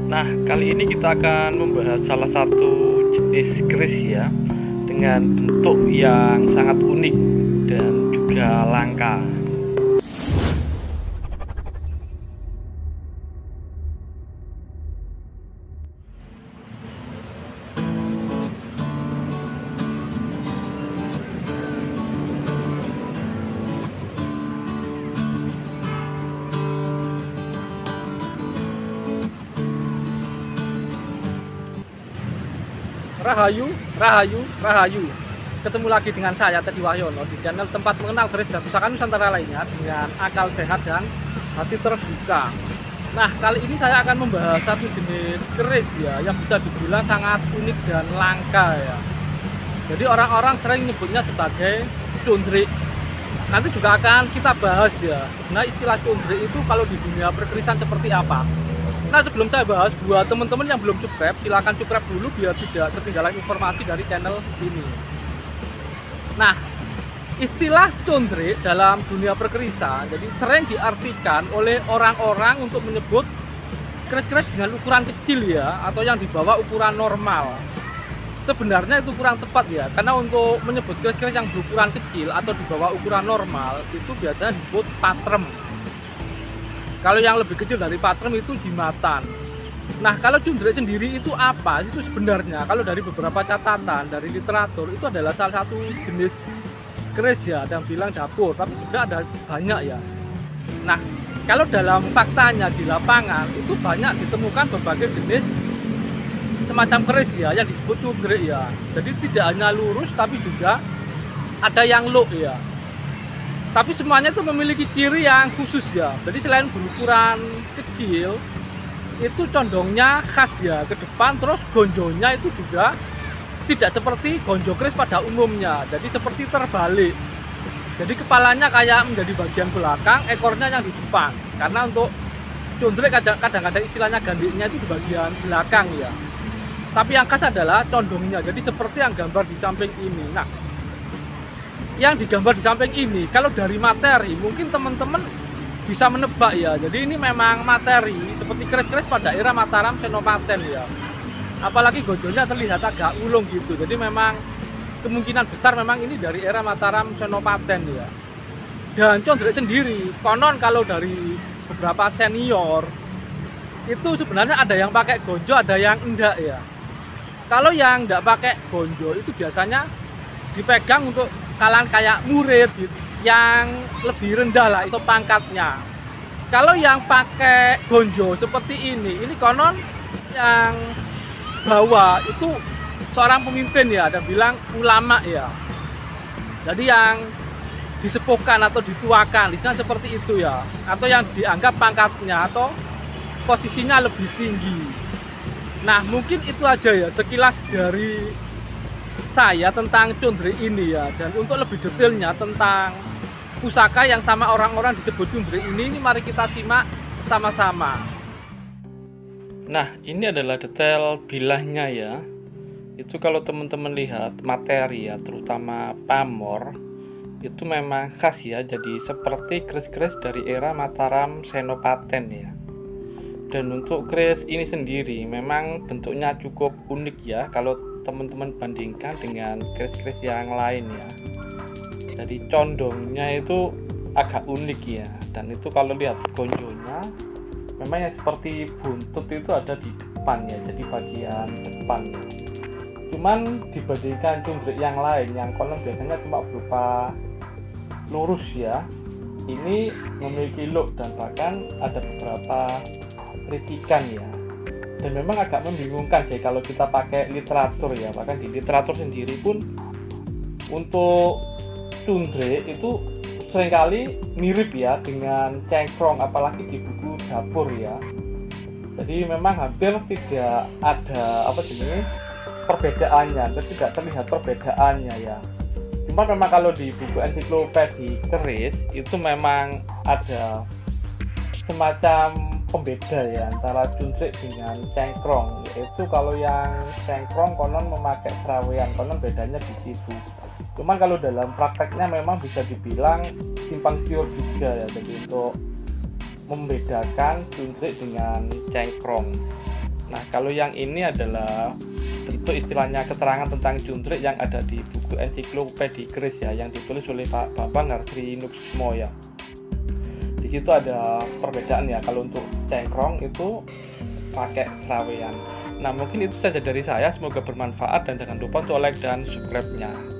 Nah, kali ini kita akan membahas salah satu jenis keris ya, dengan bentuk yang sangat unik dan juga langka. Rahayu, Rahayu, Rahayu. Ketemu lagi dengan saya Teddy Wahyono di channel tempat mengenal keris dan pusaka Nusantara lainnya dengan akal sehat dan hati terbuka. Nah, kali ini saya akan membahas satu jenis keris ya yang bisa dibilang sangat unik dan langka ya. Jadi orang-orang sering nyebutnya sebagai cundrik. Nanti juga akan kita bahas ya. Nah, istilah cundrik itu kalau di dunia perkerisan seperti apa? Nah, sebelum saya bahas, buat teman-teman yang belum subscribe, silahkan subscribe dulu biar tidak ketinggalan informasi dari channel ini. Nah, istilah cundrik dalam dunia perkerisan jadi sering diartikan oleh orang-orang untuk menyebut keris-keris dengan ukuran kecil ya, atau yang di bawah ukuran normal. Sebenarnya itu kurang tepat ya, karena untuk menyebut keris-keris yang berukuran kecil atau di bawah ukuran normal itu biasanya disebut patrem. Kalau yang lebih kecil dari patrem itu jimatan. Nah, kalau cundrik sendiri itu apa? Itu sebenarnya kalau dari beberapa catatan dari literatur itu adalah salah satu jenis keris ya, ada yang bilang dapur, tapi sudah ada banyak ya. Nah, kalau dalam faktanya di lapangan itu banyak ditemukan berbagai jenis semacam keris ya yang disebut cundrik ya. Jadi tidak hanya lurus tapi juga ada yang low ya. Tapi semuanya itu memiliki ciri yang khusus ya. Jadi selain berukuran kecil, itu condongnya khas ya ke depan. Terus gonjonya itu juga tidak seperti gonjo keris pada umumnya. Jadi seperti terbalik. Jadi kepalanya kayak menjadi bagian belakang, ekornya yang di depan. Karena untuk cundrik kadang-kadang istilahnya gandiknya itu di bagian belakang ya. Tapi yang khas adalah condongnya. Jadi seperti yang gambar di samping ini. Nah, yang digambar di samping ini, kalau dari materi mungkin teman-teman bisa menebak ya. Jadi ini memang materi seperti keris-keris pada era Mataram Senopaten ya. Apalagi gonjonya terlihat agak ulung gitu. Jadi memang kemungkinan besar memang ini dari era Mataram Senopaten ya. Dan cundrik sendiri, konon kalau dari beberapa senior itu sebenarnya ada yang pakai gonjo, ada yang enggak ya. Kalau yang enggak pakai gonjo itu biasanya dipegang untuk kalangan kayak murid yang lebih rendah lah itu pangkatnya. Kalau yang pakai gonjo seperti ini konon yang bawah itu seorang pemimpin ya, ada bilang ulama ya. Jadi yang disepuhkan atau dituakan, misalnya seperti itu ya, atau yang dianggap pangkatnya atau posisinya lebih tinggi. Nah, mungkin itu aja ya sekilas dari saya tentang cundrik ini ya. Dan untuk lebih detailnya tentang pusaka yang sama orang-orang disebut cundrik ini mari kita simak sama-sama. Nah, ini adalah detail bilahnya ya. Itu kalau teman-teman lihat materi ya, terutama pamor, itu memang khas ya. Jadi seperti keris-keris dari era Mataram Senopaten ya. Dan untuk keris ini sendiri memang bentuknya cukup unik ya kalau teman-teman bandingkan dengan keris-keris yang lain ya. Jadi condongnya itu agak unik ya. Dan itu kalau lihat gonjonya memang yang seperti buntut itu ada di depan ya, jadi bagian depan ya. Cuman dibandingkan cundrik yang lain yang konon biasanya cuma berupa lurus ya, ini memiliki look dan bahkan ada beberapa kritikan ya. Dan memang agak membingungkan sih kalau kita pakai literatur ya. Bahkan di literatur sendiri pun untuk cundrik itu seringkali mirip ya dengan cengkrong, apalagi di buku dapur ya. Jadi memang hampir tidak ada perbedaannya, tidak terlihat perbedaannya ya. Cuma memang kalau di buku ensiklopedi keris itu memang ada semacam pembeda ya antara cundrik dengan cengkrong, yaitu kalau yang cengkrong konon memakai serawean, konon bedanya di situ. Cuman kalau dalam prakteknya memang bisa dibilang simpang siur juga ya, jadi untuk membedakan cundrik dengan cengkrong. Nah, kalau yang ini adalah bentuk istilahnya keterangan tentang juntrik yang ada di buku ensiklopedia Inggris ya, yang ditulis oleh Pak Bambang Harsri Nuksmo ya. Di situ ada perbedaan ya, kalau untuk cengkrong itu pakai serawean. Nah, mungkin itu saja dari saya, semoga bermanfaat dan jangan lupa untuk like dan subscribe-nya.